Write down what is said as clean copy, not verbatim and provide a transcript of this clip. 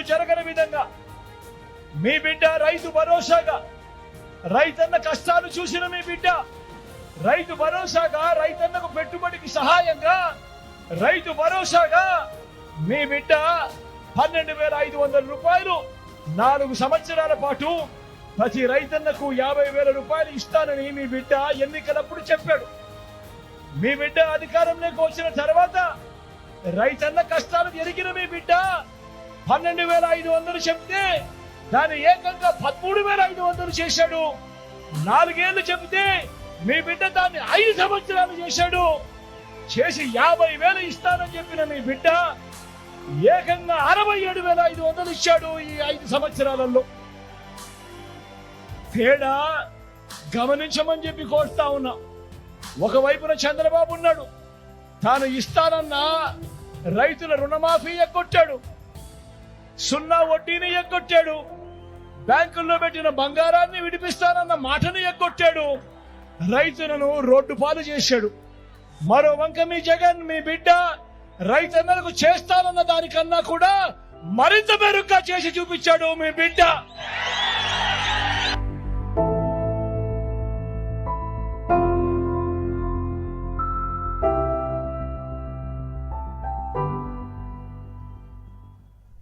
జరగని విధంగా మీ బిడ్డ రైతు భరోసాగా, రైతన్న కష్టాలు చూసిన మీ బిడ్డ రైతు భరోసాగా, రైతన్నకు పెట్టుబడికి సహాయంగా, రైతు భరోసాగా మీ బిడ్డ 12,500 రూపాయలు 4 సంవత్సరాల పాటు ప్రతి రైతన్నకు 50,000 రూపాయలు ఇస్తానని మీ బిడ్డ ఎన్నికలప్పుడు చెప్పాడు. మీ బిడ్డ అధికారంలోకి వచ్చిన తర్వాత రైతన్న కష్టాలు ఎరిగిన మీ బిడ్డ 12,500 చెప్తే దాన్ని ఏకంగా 13,500 చేశాడు. 4 ఏళ్లు చెబితే మీ బిడ్డ దాన్ని 5 సంవత్సరాలు చేశాడు. చేసి 50,000 ఇస్తానని చెప్పిన మీ బిడ్డ ఏకంగా 67,500 ఇచ్చాడు ఈ 5 సంవత్సరాలలో. తేడా గమనించమని చెప్పి కోరుతా ఉన్నా. ఒకవైపున చంద్రబాబు ఉన్నాడు, తాను ఇస్తానన్న రైతుల రుణమాఫీ ఎగ్గొట్టాడు, 0 వడ్డీని ఎగ్గొట్టాడు, బ్యాంకుల్లో పెట్టిన బంగారాన్ని విడిపిస్తానన్న మాటను ఎగ్గొట్టాడు, రైతులను రోడ్డు పాలు చేశాడు. మరో వంక మీ జగన్ మీ బిడ్డ రైతన్నలకు చేస్తానన్న దానికన్నా కూడా మరింత మెరుగ్గా చేసి చూపించాడు మీ బిడ్డ.